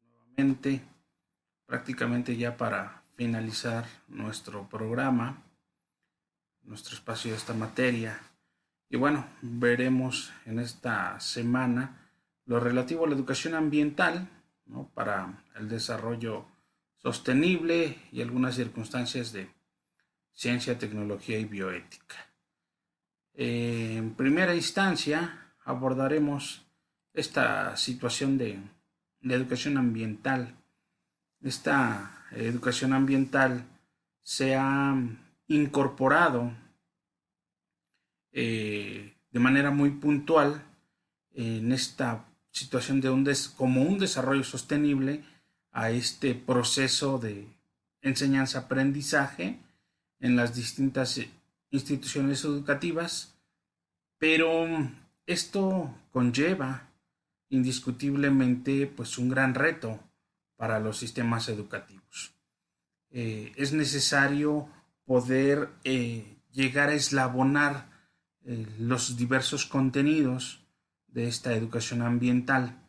Nuevamente, prácticamente ya para finalizar nuestro programa, nuestro espacio de esta materia. Y bueno, veremos en esta semana lo relativo a la educación ambiental, ¿no?, para el desarrollo sostenible y algunas circunstancias de ciencia, tecnología y bioética. En primera instancia abordaremos esta situación de educación ambiental. Esta educación ambiental se ha incorporado de manera muy puntual en esta situación de como un desarrollo sostenible a este proceso de enseñanza-aprendizaje en las distintas instituciones educativas, pero esto conlleva indiscutiblemente pues un gran reto para los sistemas educativos. Es necesario poder llegar a eslabonar los diversos contenidos de esta educación ambiental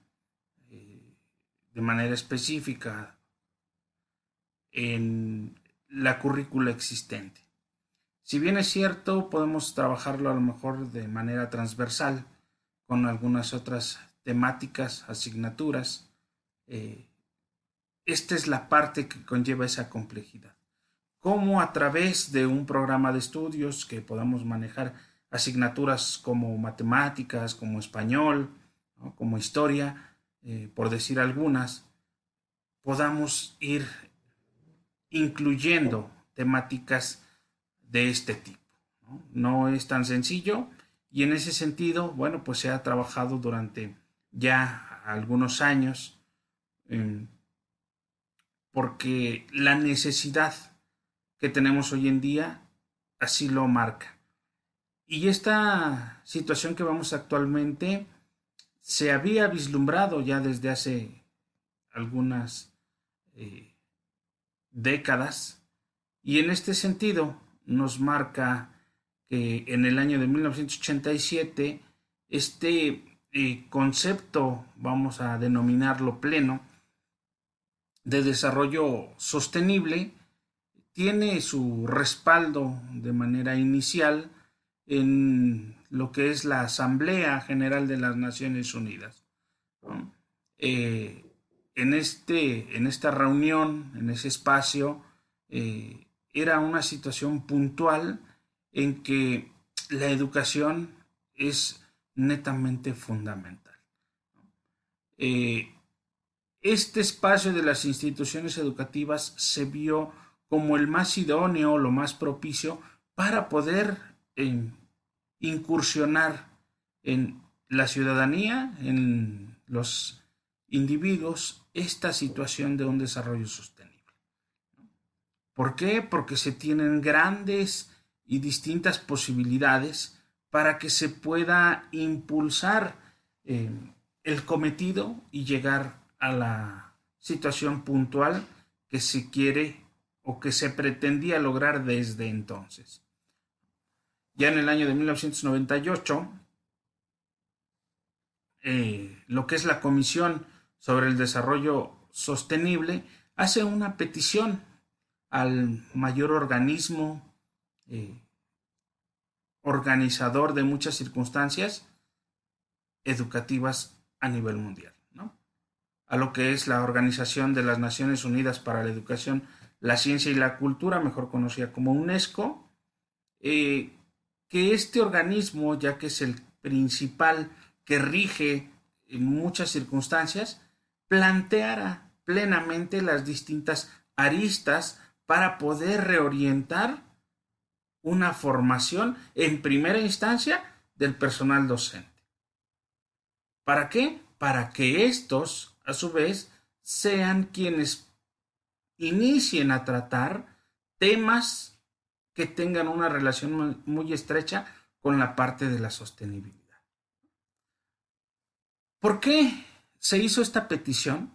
de manera específica en la currícula existente. Si bien es cierto, podemos trabajarlo a lo mejor de manera transversal con algunas otras temáticas, asignaturas. Esta es la parte que conlleva esa complejidad. Cómo a través de un programa de estudios que podamos manejar asignaturas como matemáticas, como español, ¿no?, como historia, por decir algunas, podamos ir incluyendo temáticas de este tipo. No es tan sencillo y en ese sentido, bueno, pues se ha trabajado durante ya algunos años porque la necesidad que tenemos hoy en día así lo marca. Y esta situación que vamos actualmente se había vislumbrado ya desde hace algunas eh, décadas y en este sentido nos marca que en el año de 1987 este concepto, vamos a denominarlo pleno, de desarrollo sostenible tiene su respaldo de manera inicial en lo que es la Asamblea General de las Naciones Unidas, ¿no? En esta reunión, en ese espacio, era una situación puntual en que la educación es netamente fundamental. Eh, este espacio de las instituciones educativas se vio como el más idóneo, lo más propicio para poder incursionar en la ciudadanía, en los individuos, esta situación de un desarrollo sostenible. ¿Por qué? Porque se tienen grandes y distintas posibilidades para que se pueda impulsar el cometido y llegar a la situación puntual que se quiere o que se pretendía lograr desde entonces. Ya en el año de 1998, lo que es la Comisión sobre el Desarrollo Sostenible hace una petición al mayor organismo organizador de muchas circunstancias educativas a nivel mundial, ¿no?, a lo que es la Organización de las Naciones Unidas para la Educación, la Ciencia y la Cultura, mejor conocida como UNESCO, que este organismo, ya que es el principal que rige en muchas circunstancias, planteara plenamente las distintas aristas para poder reorientar una formación en primera instancia del personal docente. ¿Para qué? Para que estos, a su vez, sean quienes inicien a tratar temas que tengan una relación muy estrecha con la parte de la sostenibilidad. ¿Por qué se hizo esta petición?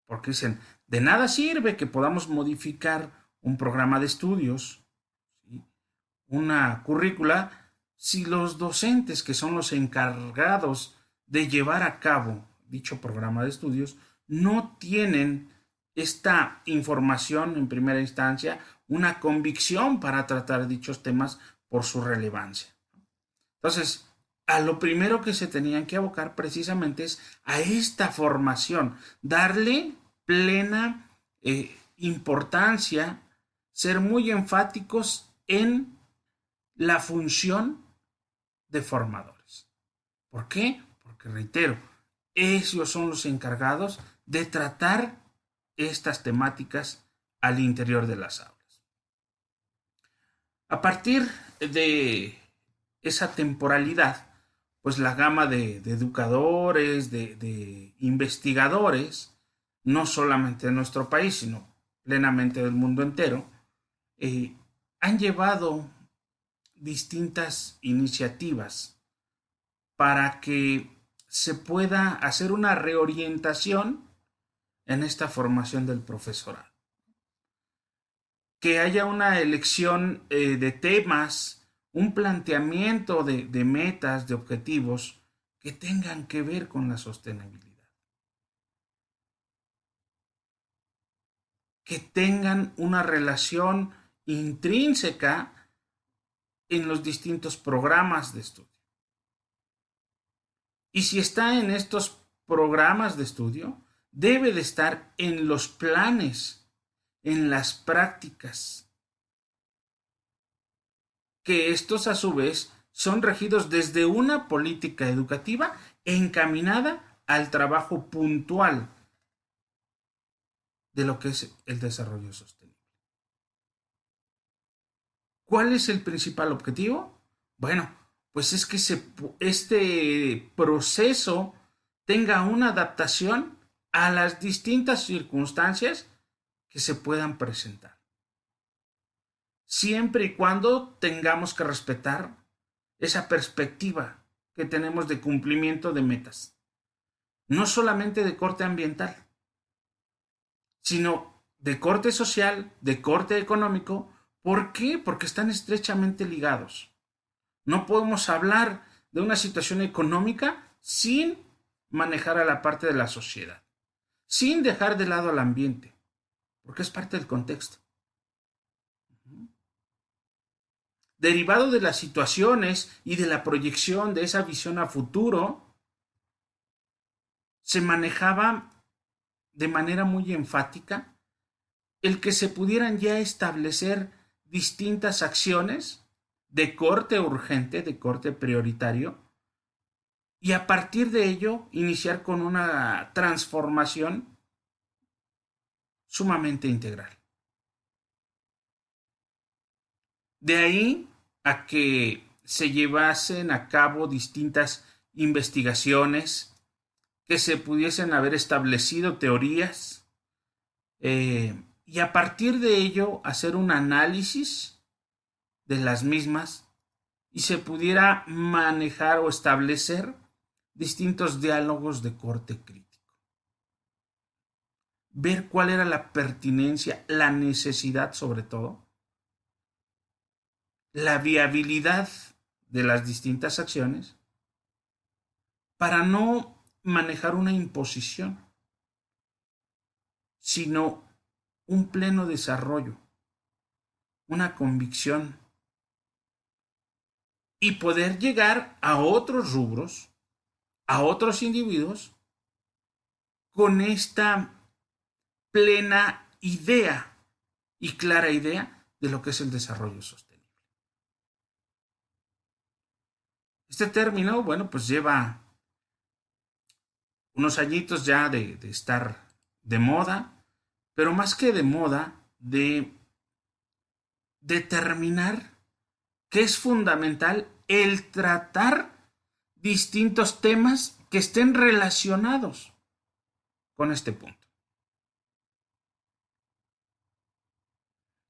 Porque dicen, de nada sirve que podamos modificar un programa de estudios, ¿sí?, una currícula, si los docentes que son los encargados de llevar a cabo dicho programa de estudios no tienen esta información en primera instancia, una convicción para tratar dichos temas por su relevancia. Entonces, a lo primero que se tenían que abocar precisamente es a esta formación, darle plena importancia, ser muy enfáticos en la función de formadores. ¿Por qué? Porque reitero, ellos son los encargados de tratar estas temáticas al interior de las aulas. A partir de esa temporalidad, pues la gama de educadores, de investigadores, no solamente de nuestro país, sino plenamente del mundo entero, han llevado distintas iniciativas para que se pueda hacer una reorientación en esta formación del profesorado. Que haya una elección de temas, un planteamiento de metas, de objetivos que tengan que ver con la sostenibilidad. Que tengan una relación intrínseca en los distintos programas de estudio. Y si está en estos programas de estudio, debe de estar en los planes, en las prácticas, que estos a su vez son regidos desde una política educativa encaminada al trabajo puntual de lo que es el desarrollo sostenible. ¿Cuál es el principal objetivo? Bueno, pues es que este proceso tenga una adaptación a las distintas circunstancias que se puedan presentar. Siempre y cuando tengamos que respetar esa perspectiva que tenemos de cumplimiento de metas. No solamente de corte ambiental, sino de corte social, de corte económico. ¿Por qué? Porque están estrechamente ligados. No podemos hablar de una situación económica sin manejar a la parte de la sociedad, sin dejar de lado al ambiente, porque es parte del contexto. Derivado de las situaciones y de la proyección de esa visión a futuro, se manejaba de manera muy enfática el que se pudieran ya establecer distintas acciones de corte urgente, de corte prioritario, y a partir de ello iniciar con una transformación sumamente integral. De ahí a que se llevasen a cabo distintas investigaciones, que se pudiesen haber establecido teorías, y a partir de ello hacer un análisis de las mismas y se pudiera manejar o establecer distintos diálogos de corte crítico. Ver cuál era la pertinencia, la necesidad sobre todo, la viabilidad de las distintas acciones para no manejar una imposición, sino un pleno desarrollo, una convicción y poder llegar a otros rubros, a otros individuos con esta plena idea y clara idea de lo que es el desarrollo sostenible. Este término, bueno, pues lleva unos añitos ya de estar de moda, pero más que de moda, de determinar que es fundamental el tratar distintos temas que estén relacionados con este punto.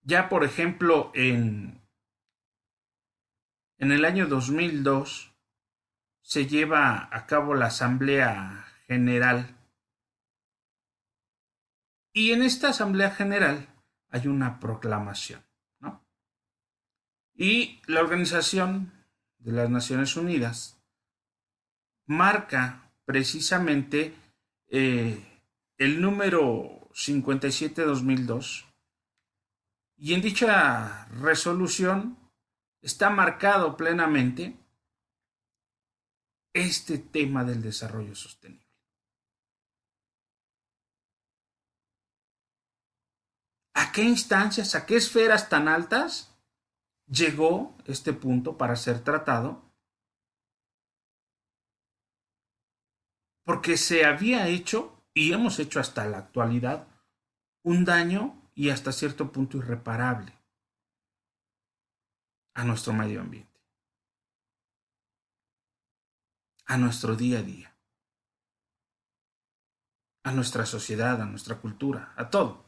Ya, por ejemplo, en el año 2002 se lleva a cabo la Asamblea General y en esta Asamblea General hay una proclamación, ¿no? Y la Organización de las Naciones Unidas marca precisamente el número 57/2002, y en dicha resolución está marcado plenamente este tema del desarrollo sostenible. ¿A qué instancias, a qué esferas tan altas llegó este punto para ser tratado? Porque se había hecho, y hemos hecho hasta la actualidad, un daño y hasta cierto punto irreparable a nuestro medio ambiente, a nuestro día a día, a nuestra sociedad, a nuestra cultura, a todo.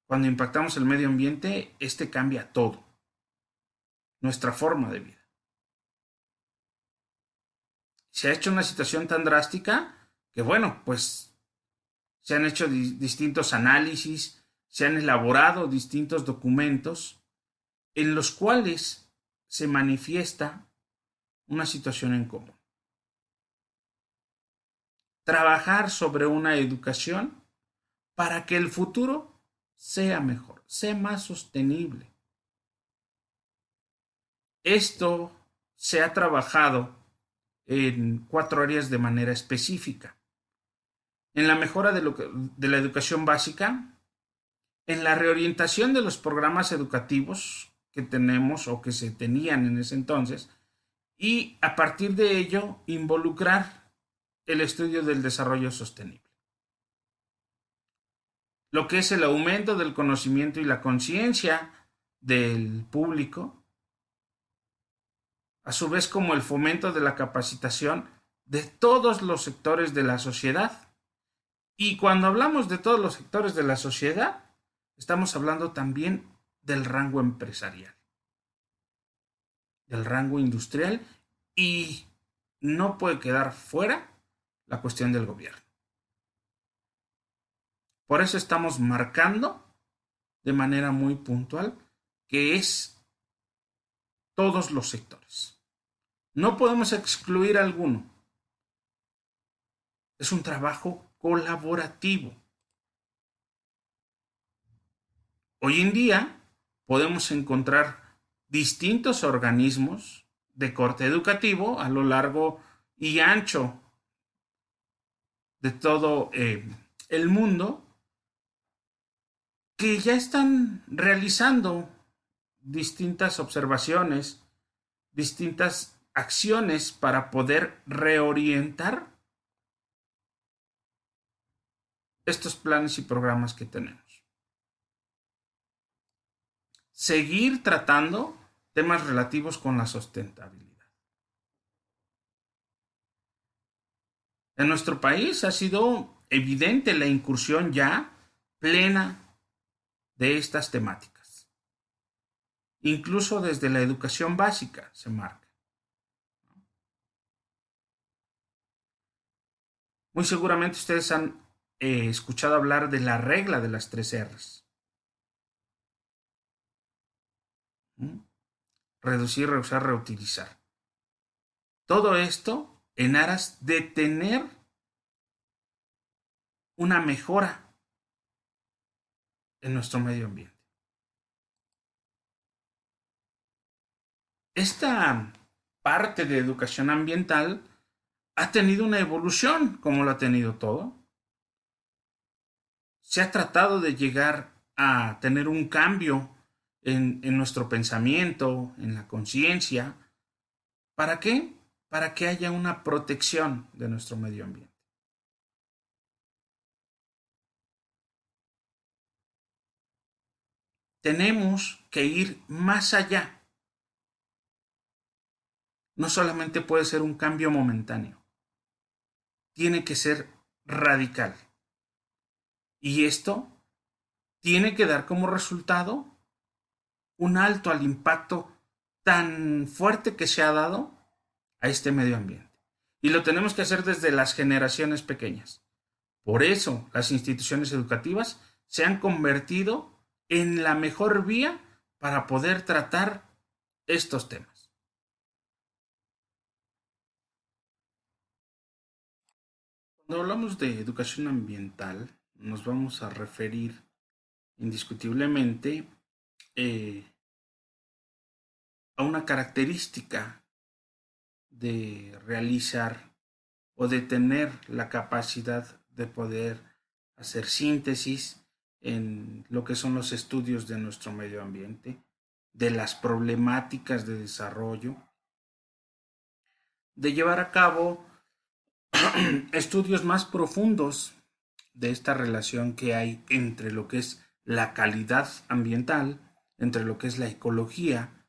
Cuando impactamos el medio ambiente, este cambia todo, nuestra forma de vida. Se ha hecho una situación tan drástica que, bueno, pues se han hecho distintos análisis, se han elaborado distintos documentos en los cuales se manifiesta una situación en común. Trabajar sobre una educación para que el futuro sea mejor, sea más sostenible. Esto se ha trabajado en 4 áreas de manera específica. En la mejora de la educación básica, en la reorientación de los programas educativos que tenemos o que se tenían en ese entonces, y a partir de ello involucrar el estudio del desarrollo sostenible. Lo que es el aumento del conocimiento y la conciencia del público, a su vez como el fomento de la capacitación de todos los sectores de la sociedad. Y cuando hablamos de todos los sectores de la sociedad, estamos hablando también del rango empresarial, del rango industrial, y no puede quedar fuera la cuestión del gobierno. Por eso estamos marcando de manera muy puntual que es todos los sectores. No podemos excluir alguno. Es un trabajo colaborativo. Hoy en día podemos encontrar distintos organismos de corte educativo a lo largo y ancho de todo el mundo que ya están realizando distintas observaciones, distintas acciones para poder reorientar estos planes y programas que tenemos. Seguir tratando temas relativos con la sustentabilidad. En nuestro país ha sido evidente la incursión ya plena de estas temáticas. Incluso desde la educación básica se marca. Muy seguramente ustedes han escuchado hablar de la regla de las 3 R's. ¿Mm? Reducir, reusar, reutilizar. Todo esto en aras de tener una mejora en nuestro medio ambiente. Esta parte de educación ambiental ha tenido una evolución, como lo ha tenido todo. Se ha tratado de llegar a tener un cambio en nuestro pensamiento, en la conciencia. ¿Para qué? Para que haya una protección de nuestro medio ambiente. Tenemos que ir más allá. No solamente puede ser un cambio momentáneo, tiene que ser radical. Y esto tiene que dar como resultado un alto al impacto tan fuerte que se ha dado a este medio ambiente. Y lo tenemos que hacer desde las generaciones pequeñas. Por eso las instituciones educativas se han convertido en la mejor vía para poder tratar estos temas. Cuando hablamos de educación ambiental, nos vamos a referir indiscutiblemente eh, a una característica de realizar o de tener la capacidad de poder hacer síntesis en lo que son los estudios de nuestro medio ambiente, de las problemáticas de desarrollo, de llevar a cabo estudios más profundos de esta relación que hay entre lo que es la calidad ambiental, entre lo que es la ecología,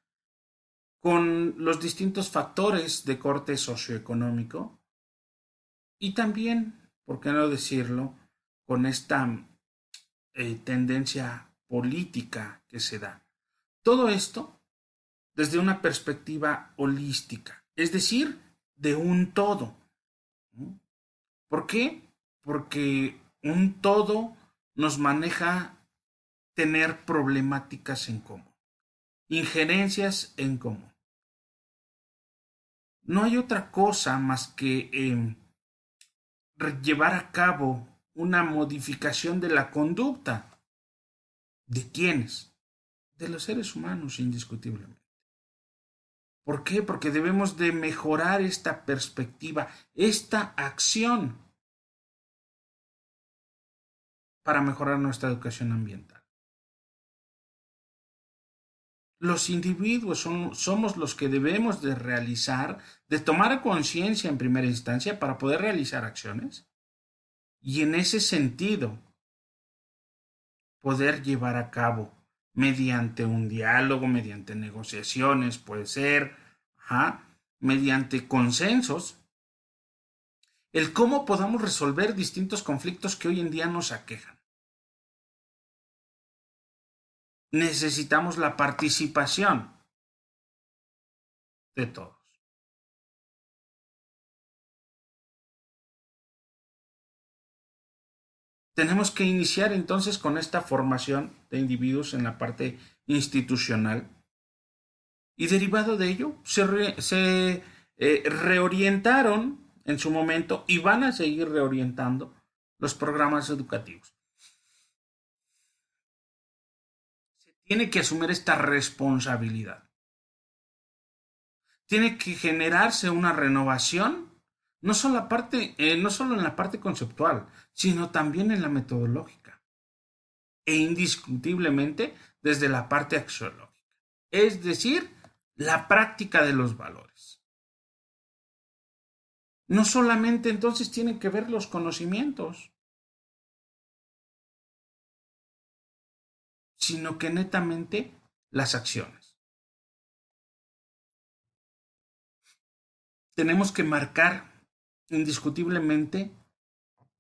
con los distintos factores de corte socioeconómico y también, por qué no decirlo, con esta tendencia política que se da. Todo esto desde una perspectiva holística, es decir, de un todo. ¿No? ¿Por qué? Porque un todo nos maneja tener problemáticas en común, injerencias en común. No hay otra cosa más que llevar a cabo una modificación de la conducta. ¿De quiénes? De los seres humanos, indiscutiblemente. ¿Por qué? Porque debemos de mejorar esta perspectiva, esta acción para mejorar nuestra educación ambiental. Los individuos somos los que debemos de realizar, de tomar conciencia en primera instancia para poder realizar acciones y en ese sentido poder llevar a cabo mediante un diálogo, mediante negociaciones, puede ser, ajá, mediante consensos, el cómo podamos resolver distintos conflictos que hoy en día nos aquejan. Necesitamos la participación de todos. Tenemos que iniciar entonces con esta formación de individuos en la parte institucional y derivado de ello se reorientaron en su momento y van a seguir reorientando los programas educativos. Se tiene que asumir esta responsabilidad. Tiene que generarse una renovación, no solo en la parte conceptual, sino también en la metodológica e indiscutiblemente desde la parte axiológica, es decir, la práctica de los valores. No solamente entonces tienen que ver los conocimientos, sino que netamente las acciones. Tenemos que marcar indiscutiblemente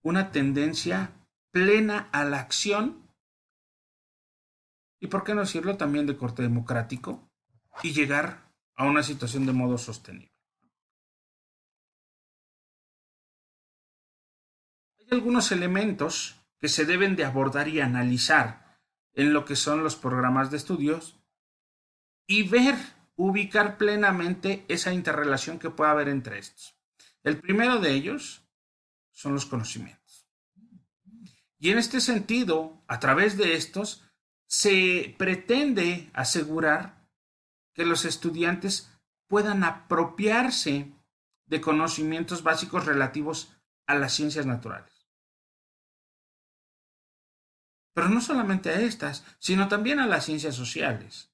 una tendencia plena a la acción y, por qué no decirlo, también de corte democrático y llegar a una situación de modo sostenible. Hay algunos elementos que se deben de abordar y analizar en lo que son los programas de estudios y ver, ubicar plenamente esa interrelación que pueda haber entre estos. El primero de ellos son los conocimientos. Y en este sentido, a través de estos, se pretende asegurar que los estudiantes puedan apropiarse de conocimientos básicos relativos a las ciencias naturales. Pero no solamente a estas, sino también a las ciencias sociales,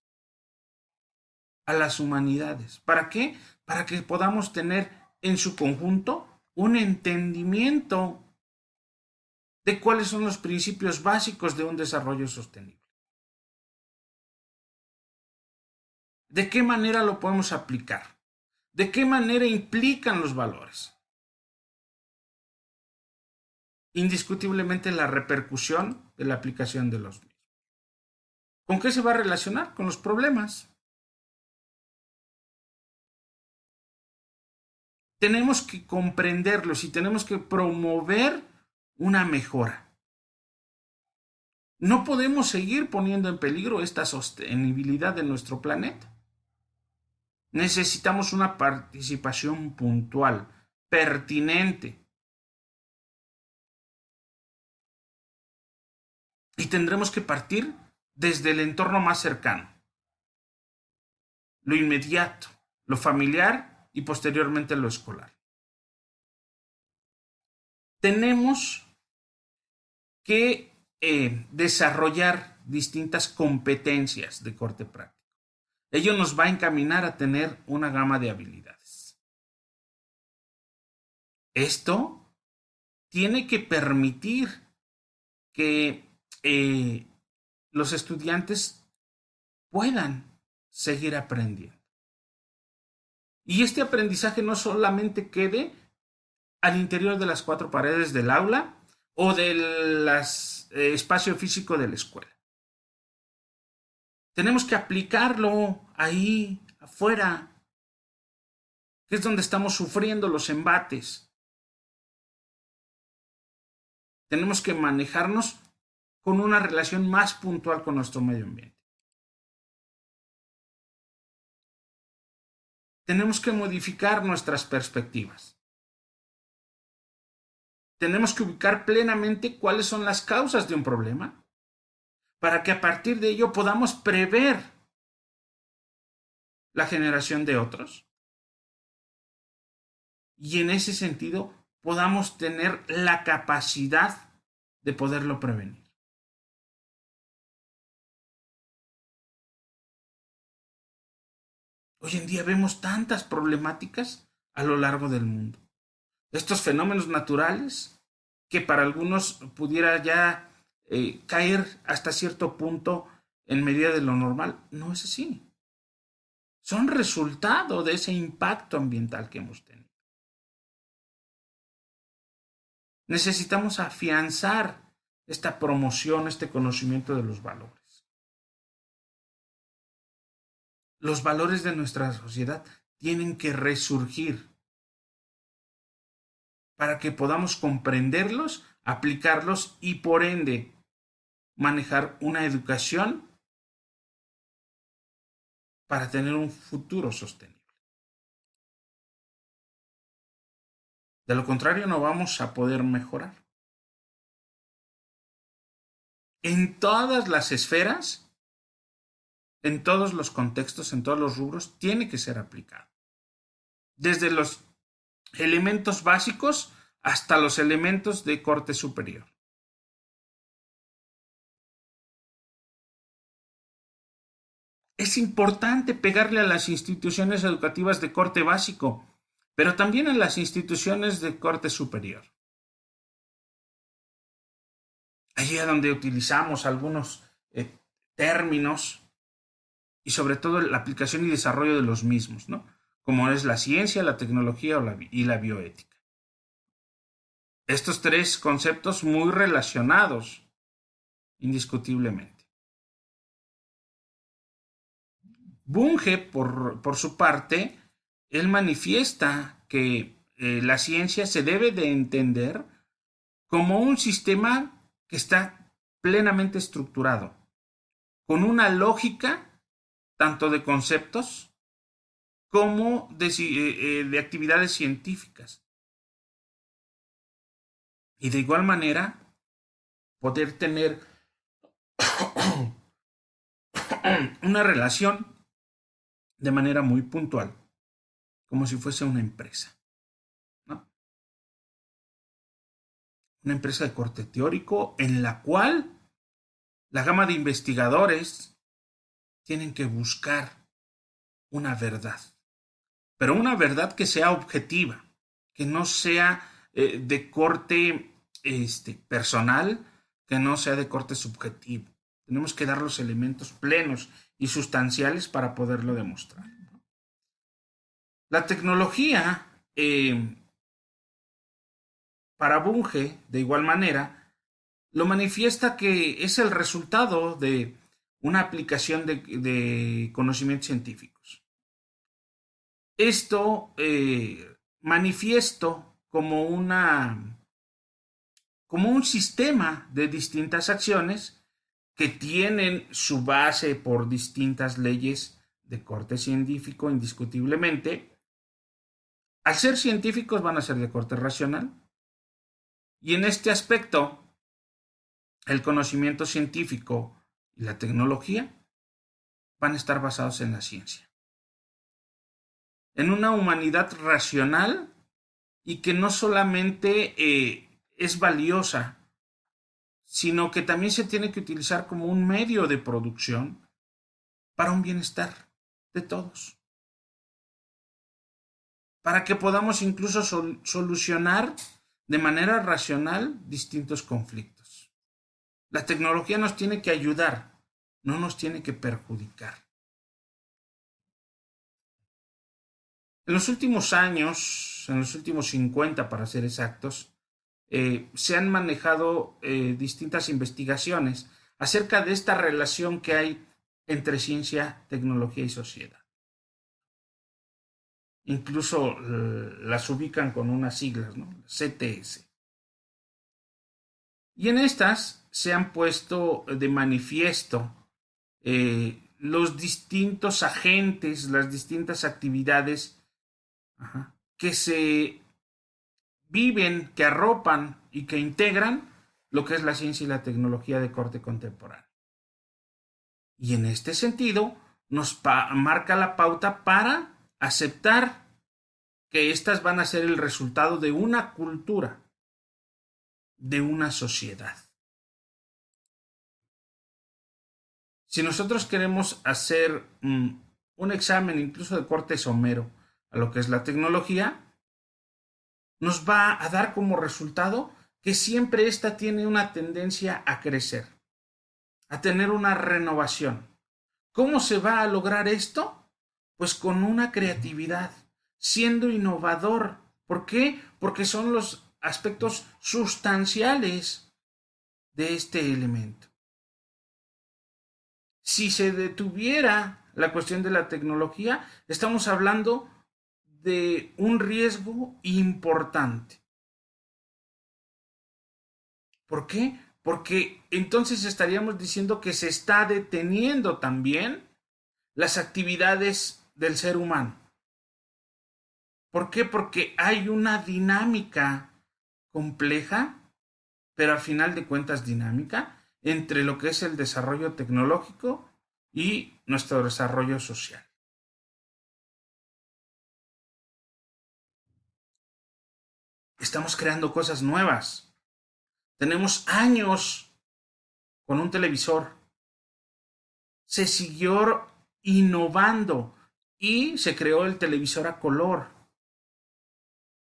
a las humanidades. ¿Para qué? Para que podamos tener en su conjunto un entendimiento de cuáles son los principios básicos de un desarrollo sostenible. ¿De qué manera lo podemos aplicar? ¿De qué manera implican los valores? Indiscutiblemente la repercusión de la aplicación de los mismos. ¿Con qué se va a relacionar? Con los problemas. Tenemos que comprenderlos y tenemos que promover una mejora. No podemos seguir poniendo en peligro esta sostenibilidad de nuestro planeta. Necesitamos una participación puntual, pertinente, Y tendremos que partir desde el entorno más cercano, lo inmediato, lo familiar y posteriormente lo escolar. Tenemos que desarrollar distintas competencias de corte práctico. Ello nos va a encaminar a tener una gama de habilidades. Esto tiene que permitir que los estudiantes puedan seguir aprendiendo. Y este aprendizaje no solamente quede al interior de las cuatro paredes del aula o del espacio físico de la escuela. Tenemos que aplicarlo ahí afuera, que es donde estamos sufriendo los embates. Tenemos que manejarnos con una relación más puntual con nuestro medio ambiente. Tenemos que modificar nuestras perspectivas. Tenemos que ubicar plenamente cuáles son las causas de un problema para que a partir de ello podamos prever la generación de otros y en ese sentido podamos tener la capacidad de poderlo prevenir. Hoy en día vemos tantas problemáticas a lo largo del mundo. Estos fenómenos naturales que para algunos pudiera ya caer hasta cierto punto en medida de lo normal, no es así. Son resultado de ese impacto ambiental que hemos tenido. Necesitamos afianzar esta promoción, este conocimiento de los valores. Los valores de nuestra sociedad tienen que resurgir para que podamos comprenderlos, aplicarlos y por ende manejar una educación para tener un futuro sostenible. De lo contrario, no vamos a poder mejorar. En todas las esferas, en todos los contextos, en todos los rubros, tiene que ser aplicado. Desde los elementos básicos hasta los elementos de corte superior. Es importante pegarle a las instituciones educativas de corte básico, pero también a las instituciones de corte superior. Allí es donde utilizamos algunos términos y sobre todo la aplicación y desarrollo de los mismos, ¿no? Como es la ciencia, la tecnología y la bioética. Estos tres conceptos muy relacionados, indiscutiblemente. Bunge, por su parte, él manifiesta que la ciencia se debe de entender como un sistema que está plenamente estructurado, con una lógica tanto de conceptos como de actividades científicas. Y de igual manera, poder tener una relación de manera muy puntual, como si fuese una empresa, ¿no? Una empresa de corte teórico en la cual la gama de investigadores tienen que buscar una verdad, pero una verdad que sea objetiva, que no sea de corte personal, que no sea de corte subjetivo. Tenemos que dar los elementos plenos y sustanciales para poderlo demostrar. La tecnología, para Bunge, de igual manera, lo manifiesta que es el resultado de una aplicación de conocimientos científicos. Esto manifiesto como un sistema de distintas acciones que tienen su base por distintas leyes de corte científico, indiscutiblemente. Al ser científicos van a ser de corte racional. Y en este aspecto el conocimiento científico y la tecnología van a estar basados en la ciencia, en una humanidad racional y que no solamente es valiosa, sino que también se tiene que utilizar como un medio de producción para un bienestar de todos, para que podamos incluso solucionar de manera racional distintos conflictos. La tecnología nos tiene que ayudar, no nos tiene que perjudicar. En los últimos años, en los últimos 50 para ser exactos, se han manejado distintas investigaciones acerca de esta relación que hay entre ciencia, tecnología y sociedad. Incluso las ubican con unas siglas, ¿no? CTS. Y en estas se han puesto de manifiesto los distintos agentes, las distintas actividades que se viven, que arropan y que integran lo que es la ciencia y la tecnología de corte contemporáneo. Y en este sentido nos marca la pauta para aceptar que estas van a ser el resultado de una cultura, de una sociedad. Si nosotros queremos hacer un examen incluso de corte somero a lo que es la tecnología, nos va a dar como resultado que siempre esta tiene una tendencia a crecer, a tener una renovación. ¿Cómo se va a lograr esto? Pues con una creatividad, siendo innovador. ¿Por qué? Porque son los aspectos sustanciales de este elemento. Si se detuviera la cuestión de la tecnología, estamos hablando de un riesgo importante. ¿Por qué? Porque entonces estaríamos diciendo que se está deteniendo también las actividades del ser humano. ¿Por qué? Porque hay una dinámica compleja, pero al final de cuentas dinámica, entre lo que es el desarrollo tecnológico y nuestro desarrollo social. Estamos creando cosas nuevas. Tenemos años con un televisor. Se siguió innovando y se creó el televisor a color.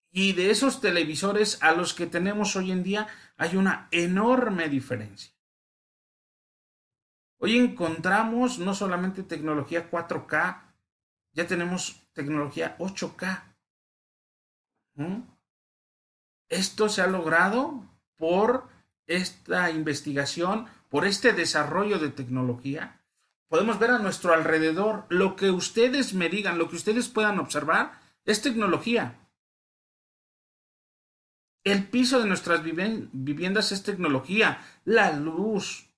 Y de esos televisores a los que tenemos hoy en día hay una enorme diferencia. Hoy encontramos no solamente tecnología 4K, ya tenemos tecnología 8K. Esto se ha logrado por esta investigación, por este desarrollo de tecnología. Podemos ver a nuestro alrededor, lo que ustedes me digan, lo que ustedes puedan observar, es tecnología. El piso de nuestras viviendas es tecnología, la luz,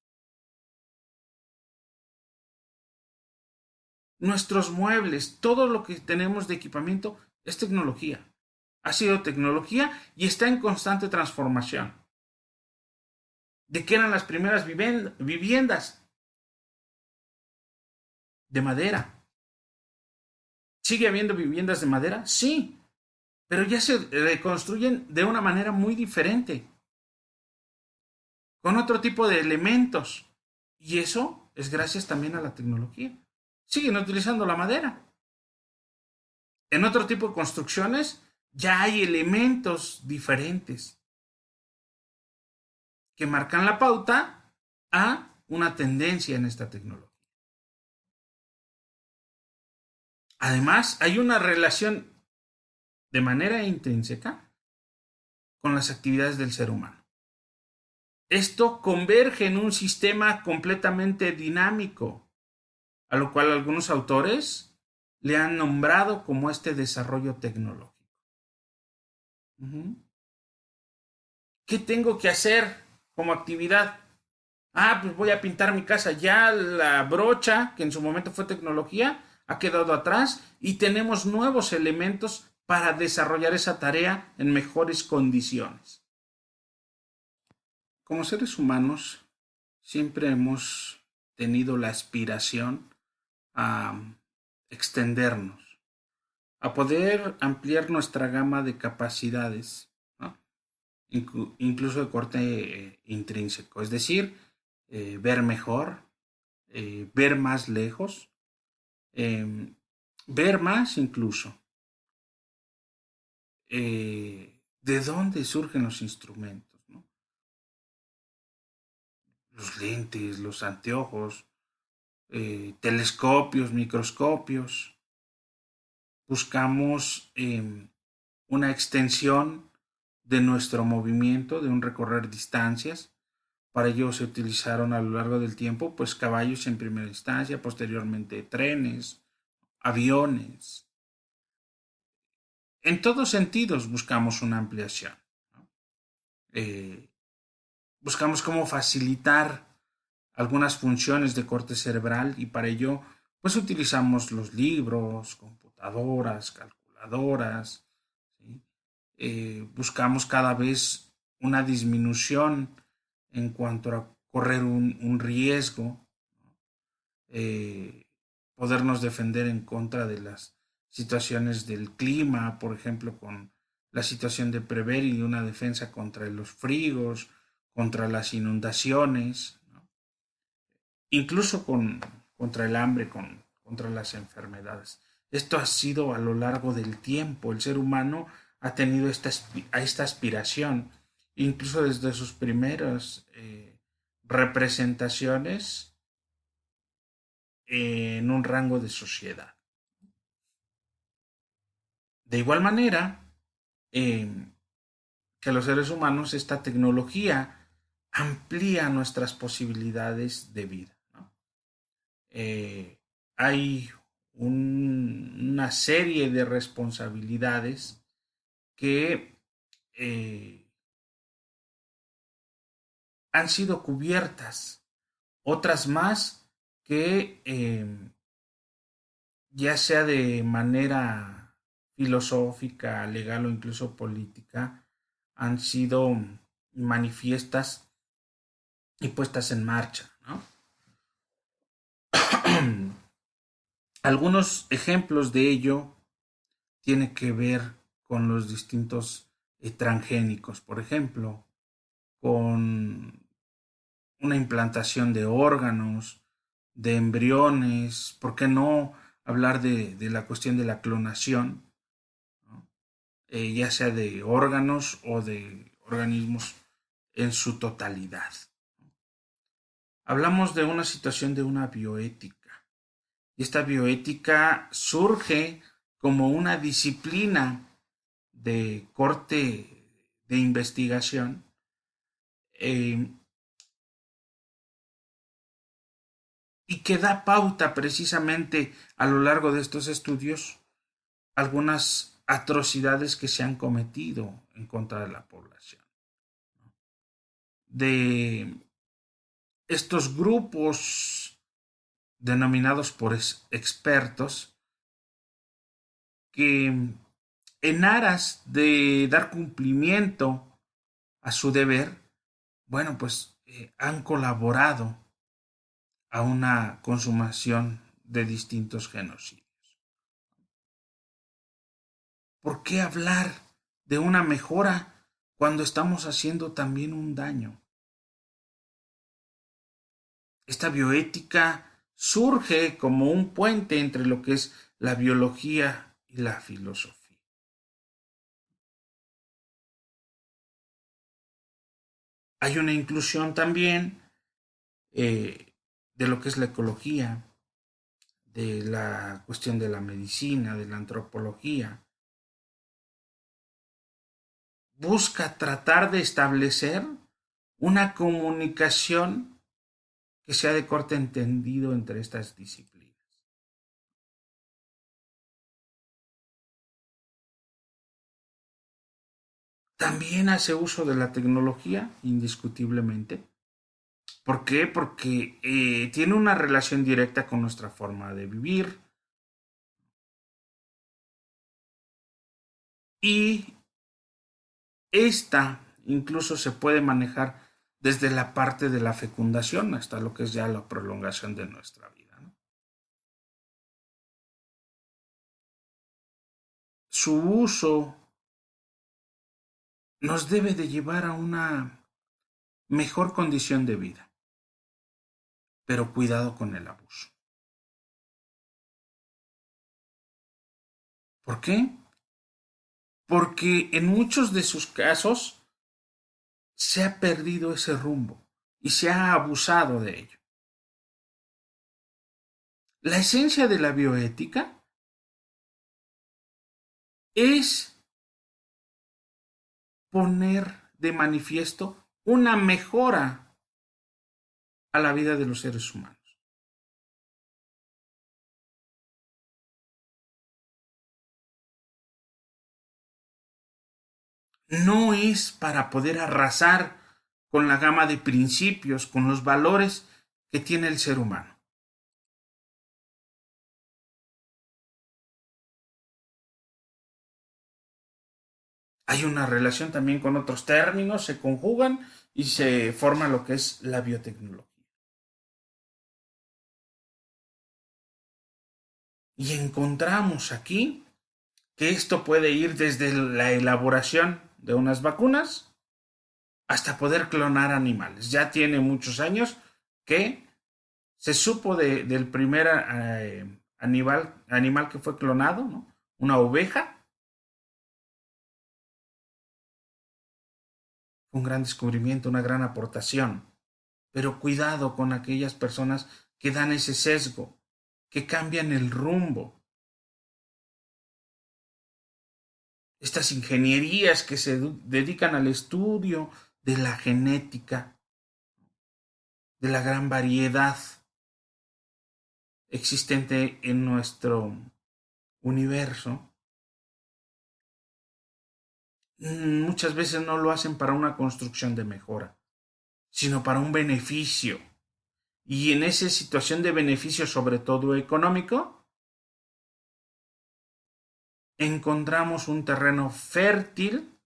nuestros muebles, todo lo que tenemos de equipamiento es tecnología. Ha sido tecnología y está en constante transformación. ¿De qué eran las primeras viviendas? De madera. ¿Sigue habiendo viviendas de madera? Sí, pero ya se reconstruyen de una manera muy diferente, con otro tipo de elementos. Y eso es gracias también a la tecnología. Siguen utilizando la madera. En otro tipo de construcciones ya hay elementos diferentes que marcan la pauta a una tendencia en esta tecnología. Además, hay una relación de manera intrínseca con las actividades del ser humano. Esto converge en un sistema completamente dinámico, a lo cual algunos autores le han nombrado como este desarrollo tecnológico. ¿Qué tengo que hacer como actividad? Pues voy a pintar mi casa. Ya la brocha, que en su momento fue tecnología, ha quedado atrás y tenemos nuevos elementos para desarrollar esa tarea en mejores condiciones. Como seres humanos, siempre hemos tenido la aspiración a extendernos, a poder ampliar nuestra gama de capacidades, ¿no? Incluso de corte intrínseco, es decir, ver mejor, ver más lejos, eh, ver más incluso. ¿De dónde surgen los instrumentos? ¿No? Los lentes, los anteojos, telescopios, microscopios. Buscamos una extensión de nuestro movimiento, de un recorrer distancias. Para ello se utilizaron a lo largo del tiempo pues caballos en primera instancia, posteriormente trenes, aviones. En todos sentidos buscamos una ampliación, ¿no? Eh, Buscamos cómo facilitar algunas funciones de corte cerebral y para ello pues utilizamos los libros, computadoras, calculadoras, ¿sí? Buscamos cada vez una disminución en cuanto a correr un riesgo, eh, podernos defender en contra de las situaciones del clima, por ejemplo, con la situación de prever y de una defensa contra los fríos, contra las inundaciones, ¿no? Incluso contra el hambre, contra las enfermedades. Esto ha sido a lo largo del tiempo. El ser humano ha tenido esta aspiración, incluso desde sus primeras representaciones en un rango de sociedad. De igual manera eh, que los seres humanos, esta tecnología amplía nuestras posibilidades de vida, ¿no? Hay una serie de responsabilidades que han sido cubiertas, otras más que ya sea de manera filosófica, legal o incluso política, han sido manifiestas y puestas en marcha, ¿no? Algunos ejemplos de ello tienen que ver con los distintos transgénicos, por ejemplo, con una implantación de órganos, de embriones, ¿por qué no hablar de la cuestión de la clonación? ¿No? Ya sea de órganos o de organismos en su totalidad. Hablamos de una situación de una bioética. Y esta bioética surge como una disciplina de corte de investigación eh, y que da pauta precisamente a lo largo de estos estudios algunas atrocidades que se han cometido en contra de la población. De estos grupos denominados por expertos que en aras de dar cumplimiento a su deber, bueno, pues han colaborado a una consumación de distintos genocidios. ¿Por qué hablar de una mejora cuando estamos haciendo también un daño? Esta bioética surge como un puente entre lo que es la biología y la filosofía. Hay una inclusión también de lo que es la ecología, de la cuestión de la medicina, de la antropología. Busca tratar de establecer una comunicación que sea de corte entendido entre estas disciplinas. También hace uso de la tecnología, indiscutiblemente. ¿Por qué? Porque tiene una relación directa con nuestra forma de vivir y esta incluso se puede manejar desde la parte de la fecundación hasta lo que es ya la prolongación de nuestra vida, ¿no? Su uso nos debe de llevar a una mejor condición de vida, pero cuidado con el abuso. ¿Por qué? Porque en muchos de sus casos se ha perdido ese rumbo y se ha abusado de ello. La esencia de la bioética es poner de manifiesto una mejora a la vida de los seres humanos. No es para poder arrasar con la gama de principios, con los valores que tiene el ser humano. Hay una relación también con otros términos, se conjugan y se forma lo que es la biotecnología. Y encontramos aquí que esto puede ir desde la elaboración de unas vacunas hasta poder clonar animales. Ya tiene muchos años que se supo del primer animal que fue clonado, ¿no? Una oveja. Un gran descubrimiento, una gran aportación. Pero cuidado con aquellas personas que dan ese sesgo, que cambian el rumbo. Estas ingenierías que se dedican al estudio de la genética, de la gran variedad existente en nuestro universo, muchas veces no lo hacen para una construcción de mejora, sino para un beneficio. Y en esa situación de beneficio, sobre todo económico, encontramos un terreno fértil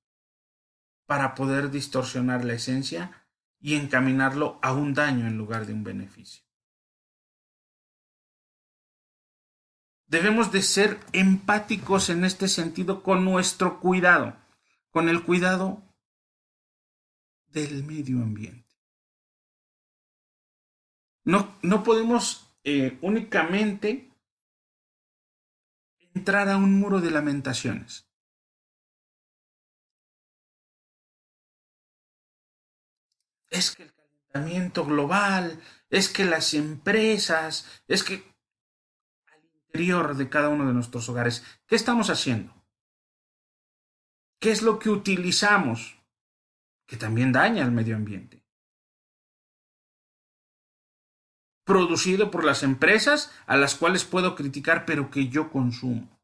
para poder distorsionar la esencia y encaminarlo a un daño en lugar de un beneficio. Debemos de ser empáticos en este sentido con nuestro cuidado, con el cuidado del medio ambiente. No podemos únicamente entrar a un muro de lamentaciones. Es que el calentamiento global, es que las empresas, es que al interior de cada uno de nuestros hogares, ¿qué estamos haciendo? ¿Qué es lo que utilizamos? Que también daña al medio ambiente. Producido por las empresas a las cuales puedo criticar, pero que yo consumo.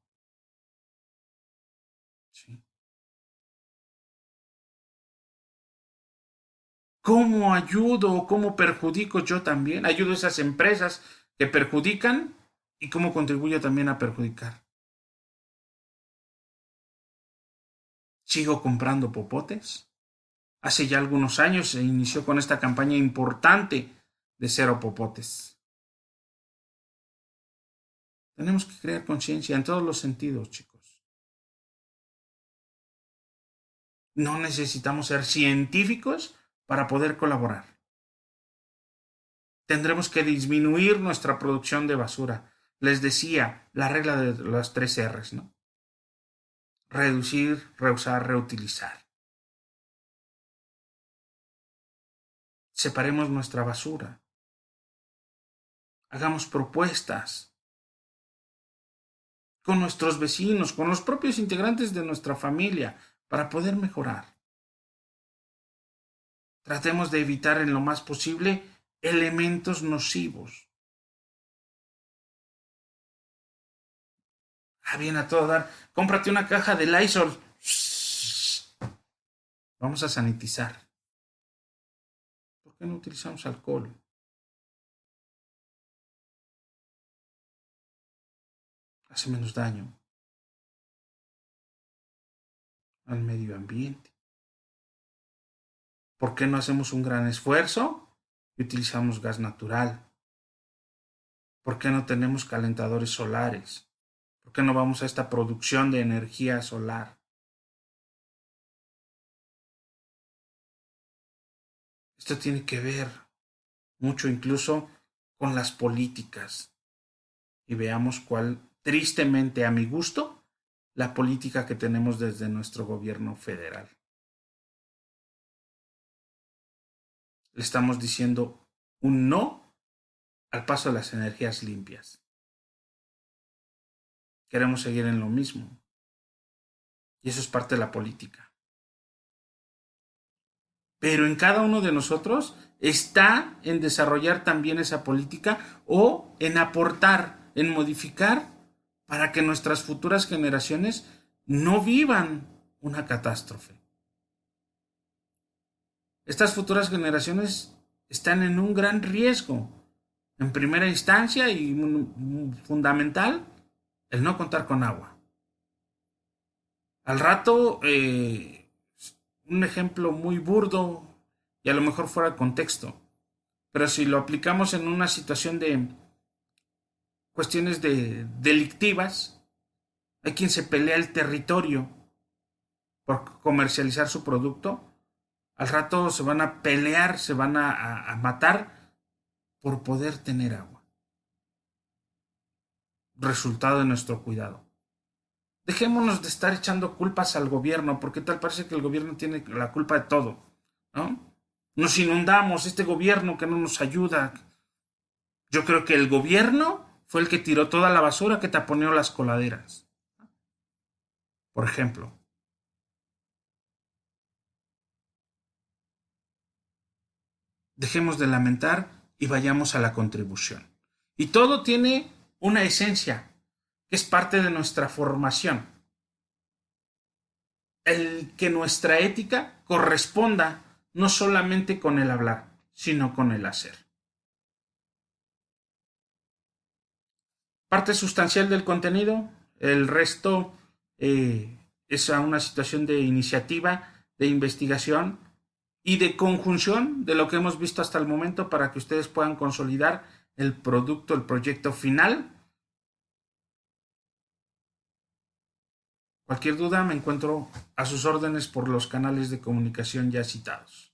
¿Sí? ¿Cómo ayudo o cómo perjudico yo también? Ayudo a esas empresas que perjudican y cómo contribuyo también a perjudicar. Sigo comprando popotes. Hace ya algunos años se inició con esta campaña importante de cero popotes. Tenemos que crear conciencia en todos los sentidos, chicos. No necesitamos ser científicos para poder colaborar. Tendremos que disminuir nuestra producción de basura. Les decía la regla de las 3 R's, ¿no? Reducir, reusar, reutilizar. Separemos nuestra basura. Hagamos propuestas con nuestros vecinos, con los propios integrantes de nuestra familia, para poder mejorar. Tratemos de evitar en lo más posible elementos nocivos. Bien, a todo dar. Cómprate una caja de Lysol. Vamos a sanitizar. ¿Por qué no utilizamos alcohol? Hace menos daño al medio ambiente. ¿Por qué no hacemos un gran esfuerzo y utilizamos gas natural? ¿Por qué no tenemos calentadores solares? ¿Por qué no vamos a esta producción de energía solar? Esto tiene que ver mucho incluso con las políticas. Y veamos cuál, tristemente a mi gusto, la política que tenemos desde nuestro gobierno federal. Le estamos diciendo un no al paso de las energías limpias. Queremos seguir en lo mismo. Y eso es parte de la política. Pero en cada uno de nosotros está en desarrollar también esa política o en aportar, en modificar para que nuestras futuras generaciones no vivan una catástrofe. Estas futuras generaciones están en un gran riesgo. En primera instancia y fundamental, el no contar con agua. Al rato, un ejemplo muy burdo y a lo mejor fuera de contexto, pero si lo aplicamos en una situación de cuestiones delictivas, hay quien se pelea el territorio por comercializar su producto, al rato se van a pelear, se van a matar por poder tener agua. Resultado de nuestro cuidado. Dejémonos de estar echando culpas al gobierno, porque tal parece que el gobierno tiene la culpa de todo, ¿no? Nos inundamos, este gobierno que no nos ayuda. Yo creo que el gobierno fue el que tiró toda la basura que taponeó las coladeras, por ejemplo. Dejemos de lamentar y vayamos a la contribución. Y todo tiene una esencia, que es parte de nuestra formación. El que nuestra ética corresponda no solamente con el hablar, sino con el hacer. Parte sustancial del contenido, el resto es a una situación de iniciativa, de investigación y de conjunción de lo que hemos visto hasta el momento para que ustedes puedan consolidar el producto, el proyecto final. Cualquier duda me encuentro a sus órdenes por los canales de comunicación ya citados.